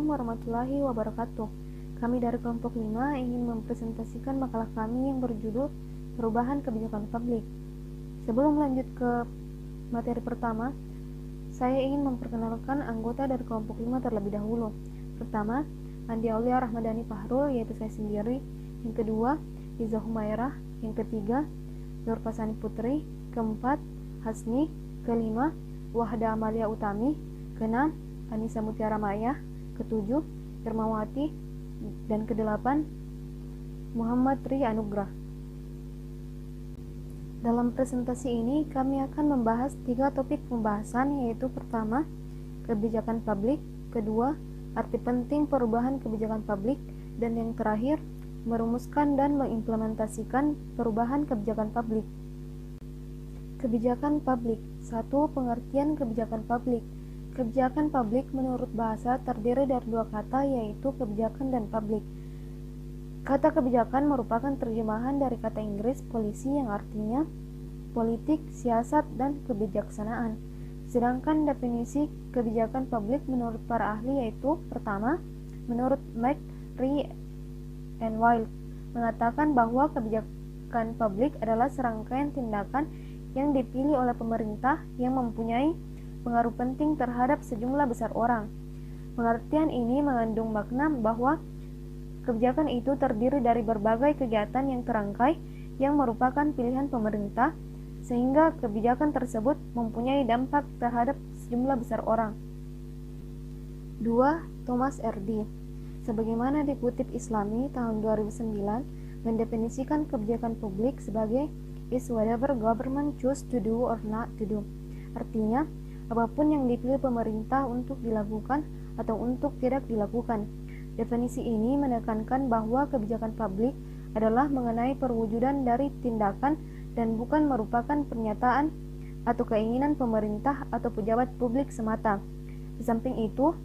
Assalamualaikum warahmatullahi wabarakatuh. Kami dari kelompok 5 ingin mempresentasikan makalah kami yang berjudul Perubahan Kebijakan Publik. Sebelum lanjut ke materi pertama, saya ingin memperkenalkan anggota dari kelompok 5 terlebih dahulu. Pertama, Andi Aulia Rahmadani Fahrul, yaitu saya sendiri. Yang kedua, Iza Humairah. Yang ketiga, Nur Pasani Putri. Keempat, Hasni. Kelima, Wahda Amalia Utami. Keenam, Anissa Mutiara Maya. Ketujuh, Irmawati. Dan kedelapan, Muhammad Tri Anugrah. Dalam presentasi ini kami akan membahas 3 topik pembahasan, yaitu pertama, kebijakan publik, kedua, arti penting perubahan kebijakan publik, dan yang terakhir, merumuskan dan mengimplementasikan perubahan kebijakan publik. Kebijakan publik. 1. Pengertian kebijakan publik. Kebijakan publik menurut bahasa terdiri dari 2 kata, yaitu kebijakan dan publik. Kata kebijakan merupakan terjemahan dari kata Inggris policy yang artinya politik, siasat, dan kebijaksanaan. Sedangkan definisi kebijakan publik menurut para ahli yaitu pertama, menurut McRae and Wild mengatakan bahwa kebijakan publik adalah serangkaian tindakan yang dipilih oleh pemerintah yang mempunyai pengaruh penting terhadap sejumlah besar orang. Pengertian ini mengandung makna bahwa kebijakan itu terdiri dari berbagai kegiatan yang terangkai yang merupakan pilihan pemerintah, sehingga kebijakan tersebut mempunyai dampak terhadap sejumlah besar orang. 2. Thomas R.D. Sebagaimana dikutip Islami tahun 2009 mendefinisikan kebijakan publik sebagai is whatever government choose to do or not to do. Artinya, apapun yang dipilih pemerintah untuk dilakukan atau untuk tidak dilakukan. Definisi ini menekankan bahwa kebijakan publik adalah mengenai perwujudan dari tindakan dan bukan merupakan pernyataan atau keinginan pemerintah atau pejabat publik semata. Di samping itu,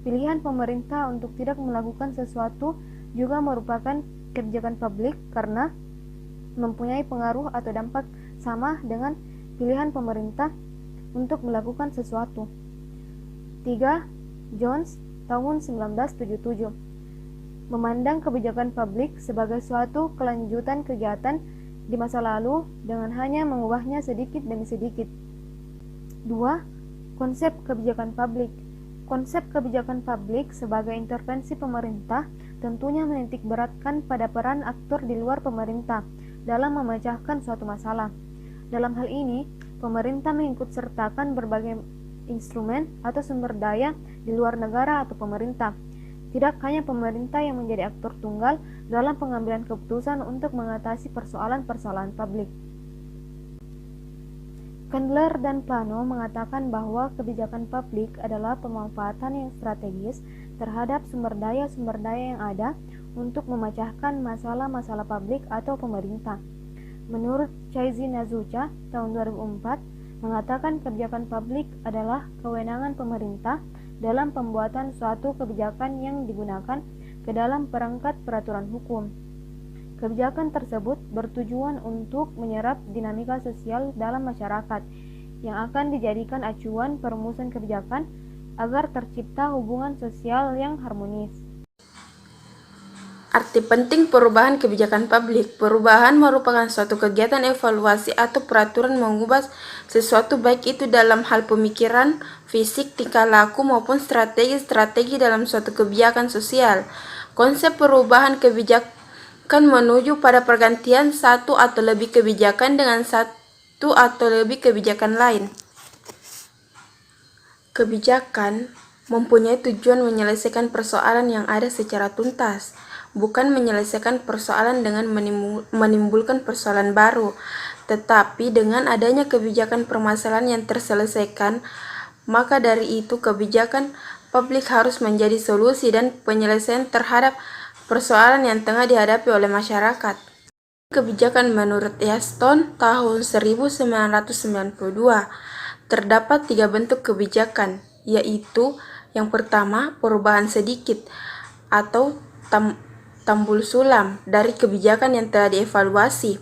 pilihan pemerintah untuk tidak melakukan sesuatu juga merupakan kebijakan publik karena mempunyai pengaruh atau dampak sama dengan pilihan pemerintah untuk melakukan sesuatu. 3. Jones tahun 1977 memandang kebijakan publik sebagai suatu kelanjutan kegiatan di masa lalu dengan hanya mengubahnya sedikit demi sedikit. 2. Konsep kebijakan publik. Konsep kebijakan publik sebagai intervensi pemerintah tentunya menitik beratkan pada peran aktor di luar pemerintah dalam memecahkan suatu masalah. Dalam hal ini, pemerintah mengikutsertakan berbagai instrumen atau sumber daya di luar negara atau pemerintah. Tidak hanya pemerintah yang menjadi aktor tunggal dalam pengambilan keputusan untuk mengatasi persoalan-persoalan publik. Candler dan Plano mengatakan bahwa kebijakan publik adalah pemanfaatan yang strategis terhadap sumber daya yang ada untuk memecahkan masalah-masalah publik atau pemerintah. Menurut Chaizi Nazucha tahun 2004 mengatakan kebijakan publik adalah kewenangan pemerintah dalam pembuatan suatu kebijakan yang digunakan ke dalam perangkat peraturan hukum. Kebijakan tersebut bertujuan untuk menyerap dinamika sosial dalam masyarakat yang akan dijadikan acuan perumusan kebijakan agar tercipta hubungan sosial yang harmonis. Arti penting perubahan kebijakan publik. Perubahan merupakan suatu kegiatan evaluasi atau peraturan mengubah sesuatu baik itu dalam hal pemikiran, fisik, tingkah laku maupun strategi dalam suatu kebijakan sosial. Konsep perubahan kebijakan menuju pada pergantian satu atau lebih kebijakan dengan satu atau lebih kebijakan lain. Kebijakan mempunyai tujuan menyelesaikan persoalan yang ada secara tuntas, bukan menyelesaikan persoalan dengan menimbulkan persoalan baru, tetapi dengan adanya kebijakan permasalahan yang terselesaikan, maka dari itu kebijakan publik harus menjadi solusi dan penyelesaian terhadap persoalan yang tengah dihadapi oleh masyarakat. Kebijakan menurut Easton tahun 1992, terdapat 3 bentuk kebijakan, yaitu yang pertama, perubahan sedikit atau tambul sulam dari kebijakan yang telah dievaluasi.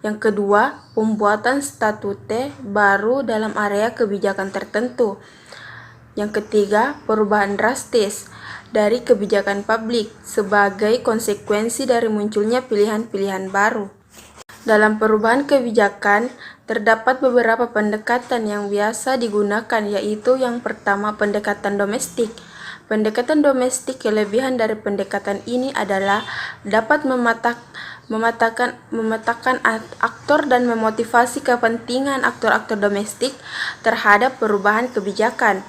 Yang kedua, pembuatan statute baru dalam area kebijakan tertentu. Yang ketiga, perubahan drastis, dari kebijakan publik sebagai konsekuensi dari munculnya pilihan-pilihan baru. Dalam perubahan kebijakan, terdapat beberapa pendekatan yang biasa digunakan, yaitu yang pertama, pendekatan domestik. Pendekatan domestik, kelebihan dari pendekatan ini adalah dapat memetakan aktor dan memotivasi kepentingan aktor-aktor domestik terhadap perubahan kebijakan.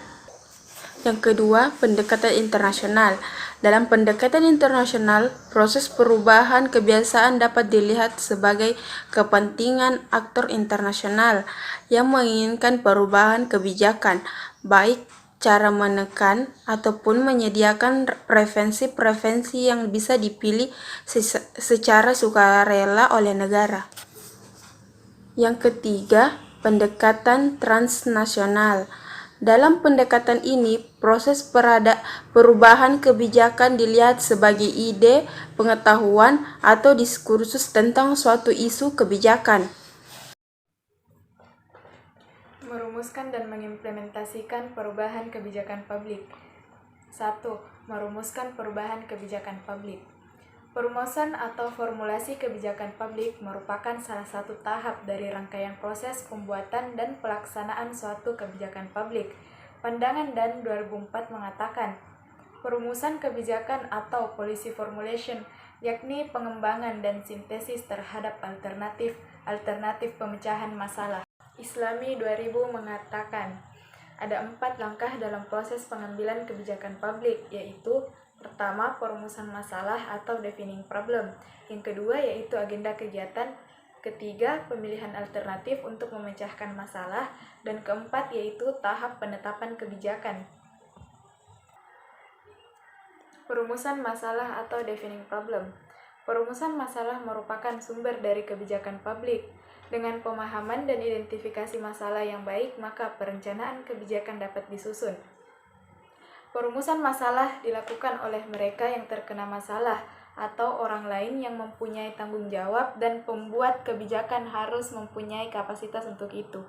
Yang kedua, pendekatan internasional. Dalam pendekatan internasional, proses perubahan kebiasaan dapat dilihat sebagai kepentingan aktor internasional yang menginginkan perubahan kebijakan, baik cara menekan ataupun menyediakan preferensi yang bisa dipilih secara sukarela oleh negara. Yang ketiga, pendekatan transnasional. Dalam pendekatan ini, proses perubahan kebijakan dilihat sebagai ide, pengetahuan, atau diskursus tentang suatu isu kebijakan. Merumuskan dan mengimplementasikan perubahan kebijakan publik. 1. Merumuskan perubahan kebijakan publik. Perumusan atau formulasi kebijakan publik merupakan salah satu tahap dari rangkaian proses pembuatan dan pelaksanaan suatu kebijakan publik. Pandangan Dan 2004 mengatakan, perumusan kebijakan atau policy formulation yakni pengembangan dan sintesis terhadap alternatif pemecahan masalah. Islami 2000 mengatakan, ada 4 langkah dalam proses pengambilan kebijakan publik, yaitu pertama, perumusan masalah atau defining problem. Yang kedua, yaitu agenda kegiatan. Ketiga, pemilihan alternatif untuk memecahkan masalah. Dan keempat, yaitu tahap penetapan kebijakan. Perumusan masalah atau defining problem. Perumusan masalah merupakan sumber dari kebijakan publik. Dengan pemahaman dan identifikasi masalah yang baik, maka perencanaan kebijakan dapat disusun. Perumusan masalah dilakukan oleh mereka yang terkena masalah atau orang lain yang mempunyai tanggung jawab, dan pembuat kebijakan harus mempunyai kapasitas untuk itu.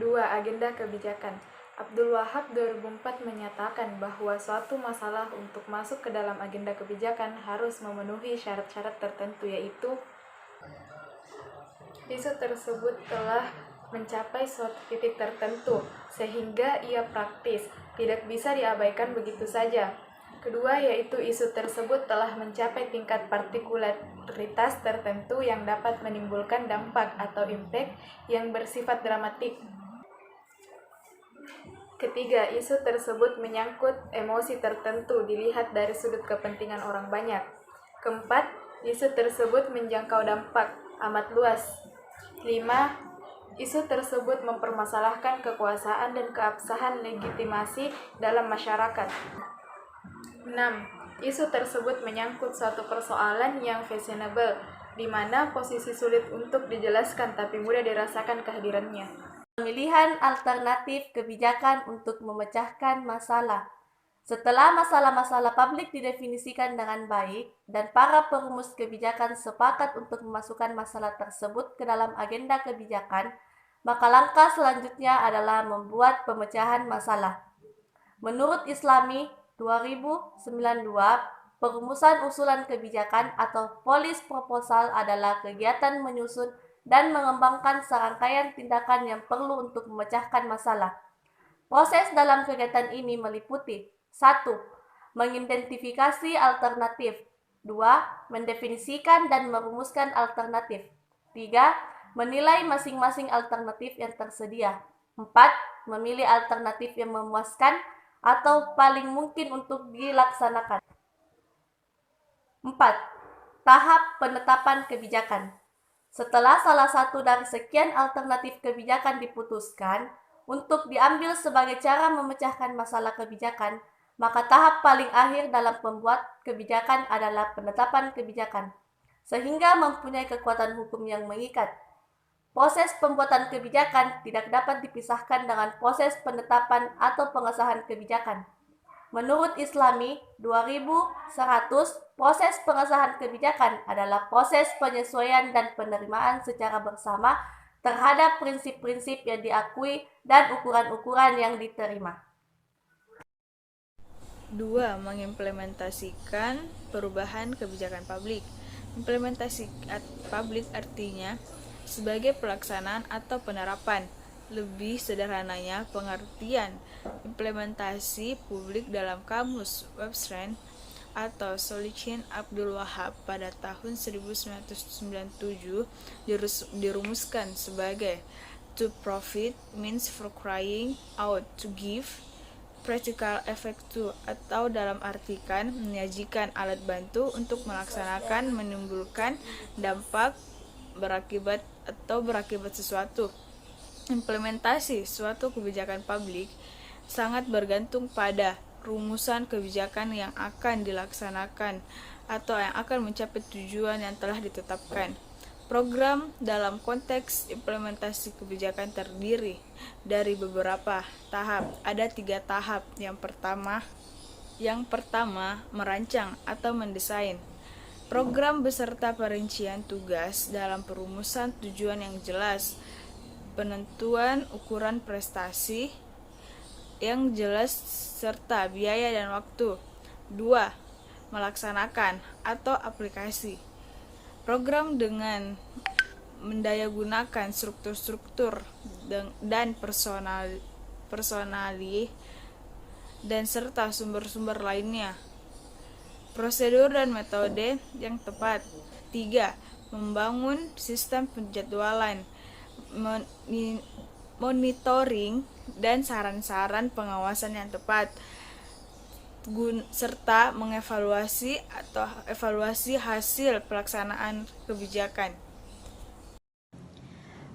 2. Agenda kebijakan. Abdul Wahab 2004 menyatakan bahwa suatu masalah untuk masuk ke dalam agenda kebijakan harus memenuhi syarat-syarat tertentu, yaitu isu tersebut telah mencapai suatu titik tertentu, sehingga ia praktis, tidak bisa diabaikan begitu saja. Kedua, yaitu isu tersebut telah mencapai tingkat partikularitas tertentu yang dapat menimbulkan dampak atau impact yang bersifat dramatik. Ketiga, isu tersebut menyangkut emosi tertentu dilihat dari sudut kepentingan orang banyak. Keempat, isu tersebut menjangkau dampak amat luas. 5. Isu tersebut mempermasalahkan kekuasaan dan keabsahan legitimasi dalam masyarakat. 6. Isu tersebut menyangkut suatu persoalan yang fashionable, di mana posisi sulit untuk dijelaskan tapi mudah dirasakan kehadirannya. Pemilihan alternatif kebijakan untuk memecahkan masalah. Setelah masalah-masalah publik didefinisikan dengan baik dan para perumus kebijakan sepakat untuk memasukkan masalah tersebut ke dalam agenda kebijakan, maka langkah selanjutnya adalah membuat pemecahan masalah. Menurut Islami 2092, perumusan usulan kebijakan atau policy proposal adalah kegiatan menyusun dan mengembangkan serangkaian tindakan yang perlu untuk memecahkan masalah. Proses dalam kegiatan ini meliputi 1. Mengidentifikasi alternatif. 2. Mendefinisikan dan merumuskan alternatif. 3. Menilai masing-masing alternatif yang tersedia. 4. Memilih alternatif yang memuaskan atau paling mungkin untuk dilaksanakan. 4. Tahap penetapan kebijakan. Setelah salah satu dari sekian alternatif kebijakan diputuskan untuk diambil sebagai cara memecahkan masalah kebijakan, maka tahap paling akhir dalam pembuat kebijakan adalah penetapan kebijakan, sehingga mempunyai kekuatan hukum yang mengikat. Proses pembuatan kebijakan tidak dapat dipisahkan dengan proses penetapan atau pengesahan kebijakan. Menurut Islami 2100, proses pengesahan kebijakan adalah proses penyesuaian dan penerimaan secara bersama terhadap prinsip-prinsip yang diakui dan ukuran-ukuran yang diterima. 2. Mengimplementasikan perubahan kebijakan publik. Implementasi publik artinya sebagai pelaksanaan atau penerapan. Lebih sederhananya, pengertian implementasi publik dalam kamus Webster atau Solihin Abdul Wahab pada tahun 1997 dirumuskan sebagai to profit means for crying out, to give practical effect to, atau dalam artikan menyajikan alat bantu untuk melaksanakan, menimbulkan dampak, berakibat sesuatu. Implementasi suatu kebijakan publik sangat bergantung pada rumusan kebijakan yang akan dilaksanakan atau yang akan mencapai tujuan yang telah ditetapkan. Program dalam konteks implementasi kebijakan terdiri dari beberapa tahap. Ada 3 tahap. Yang pertama, merancang atau mendesain. Program beserta perincian tugas dalam perumusan tujuan yang jelas, penentuan ukuran prestasi yang jelas serta biaya dan waktu. 2. Melaksanakan atau aplikasi. Program dengan mendayagunakan struktur-struktur dan personali dan serta sumber-sumber lainnya. Prosedur dan metode yang tepat. 3. Membangun sistem penjadwalan, monitoring, dan saran-saran pengawasan yang tepat, serta mengevaluasi atau evaluasi hasil pelaksanaan kebijakan.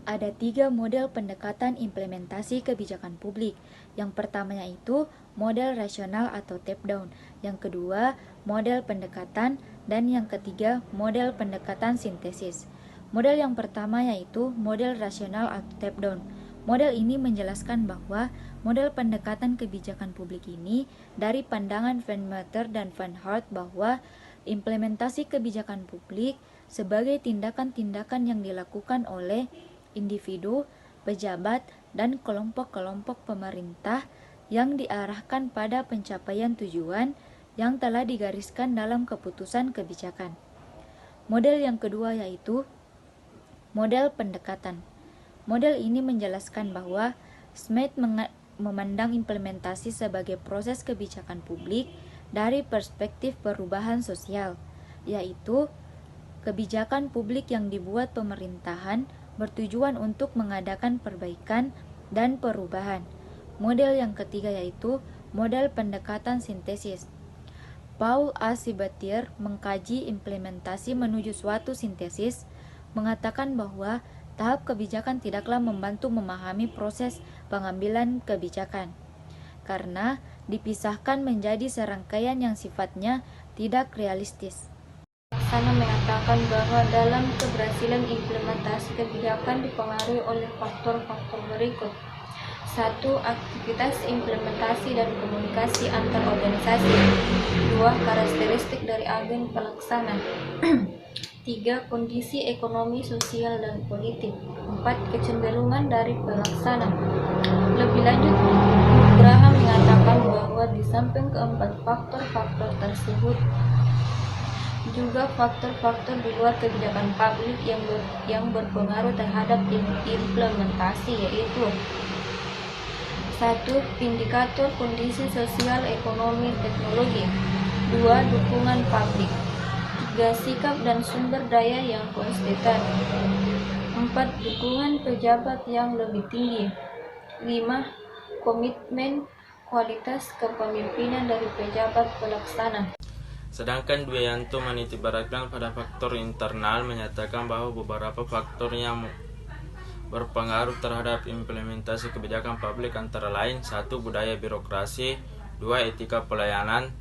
Ada 3 model pendekatan implementasi kebijakan publik. Yang pertama yaitu model rasional atau top-down, yang kedua model pendekatan, dan yang ketiga model pendekatan sintesis. Model yang pertama yaitu model rasional atau top-down. Model ini menjelaskan bahwa model pendekatan kebijakan publik ini dari pandangan Van Meter dan Van Hart bahwa implementasi kebijakan publik sebagai tindakan-tindakan yang dilakukan oleh individu, pejabat, dan kelompok-kelompok pemerintah yang diarahkan pada pencapaian tujuan yang telah digariskan dalam keputusan kebijakan. Model yang kedua yaitu model pendekatan. Model ini menjelaskan bahwa Smith memandang implementasi sebagai proses kebijakan publik dari perspektif perubahan sosial, yaitu kebijakan publik yang dibuat pemerintahan bertujuan untuk mengadakan perbaikan dan perubahan. Model yang ketiga yaitu model pendekatan sintesis. Paul A. Sabatier mengkaji implementasi menuju suatu sintesis, mengatakan bahwa tahap kebijakan tidaklah membantu memahami proses pengambilan kebijakan, karena dipisahkan menjadi serangkaian yang sifatnya tidak realistis. Sana mengatakan bahwa dalam keberhasilan implementasi kebijakan dipengaruhi oleh faktor-faktor berikut. 1. Aktivitas implementasi dan komunikasi antar organisasi. 2. Karakteristik dari agen pelaksana. 3. Kondisi ekonomi, sosial, dan politik. 4. Kecenderungan dari pelaksana. Lebih lanjut, Graham mengatakan bahwa di samping keempat faktor-faktor tersebut, juga faktor-faktor di luar kebijakan publik yang berpengaruh terhadap implementasi, yaitu 1. Indikator kondisi sosial, ekonomi, teknologi. 2. Dukungan publik. 3. Sikap dan sumber daya yang konsisten. 4. Dukungan pejabat yang lebih tinggi. 5. Komitmen kualitas kepemimpinan dari pejabat pelaksana. Sedangkan Dwiayanto menitikberatkan pada faktor internal, menyatakan bahwa beberapa faktor yang berpengaruh terhadap implementasi kebijakan publik antara lain 1. Budaya birokrasi. 2. Etika pelayanan.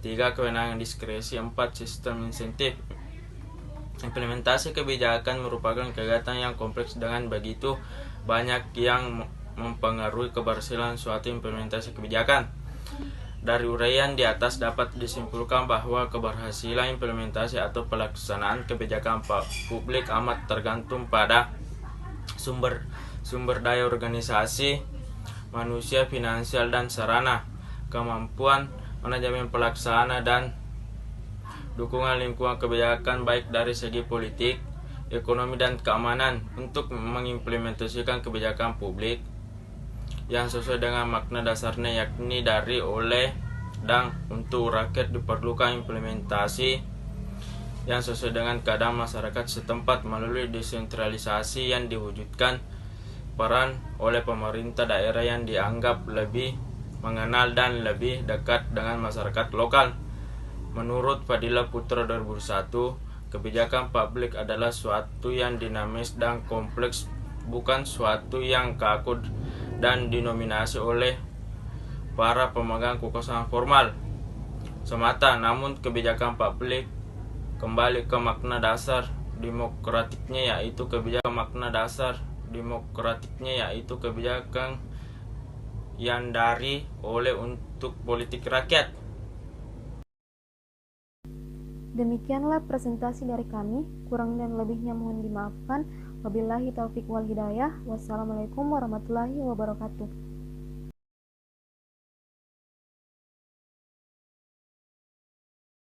3. Kewenangan diskresi. 4. Sistem insentif. Implementasi kebijakan merupakan kegiatan yang kompleks dengan begitu banyak yang mempengaruhi keberhasilan suatu implementasi kebijakan. Dari uraian di atas dapat disimpulkan bahwa keberhasilan implementasi atau pelaksanaan kebijakan publik amat tergantung pada sumber daya organisasi, manusia, finansial, dan sarana, kemampuan manajemen pelaksana, dan dukungan lingkungan kebijakan baik dari segi politik, ekonomi, dan keamanan untuk mengimplementasikan kebijakan publik yang sesuai dengan makna dasarnya, yakni dari, oleh, dan untuk rakyat. Diperlukan implementasi yang sesuai dengan keadaan masyarakat setempat melalui desentralisasi yang diwujudkan peran oleh pemerintah daerah yang dianggap lebih mengenal dan lebih dekat dengan masyarakat lokal. Menurut Fadila Putra 2001, kebijakan publik adalah suatu yang dinamis dan kompleks, bukan suatu yang kaku dan dinominasi oleh para pemegang kekuasaan formal semata, namun kebijakan publik kembali ke makna dasar demokratiknya, yaitu kebijakan yang dari, oleh, untuk politik rakyat. Demikianlah presentasi dari kami, kurang dan lebihnya mohon dimaafkan. Wabillahi taufiq wal hidayah. Wassalamualaikum warahmatullahi wabarakatuh.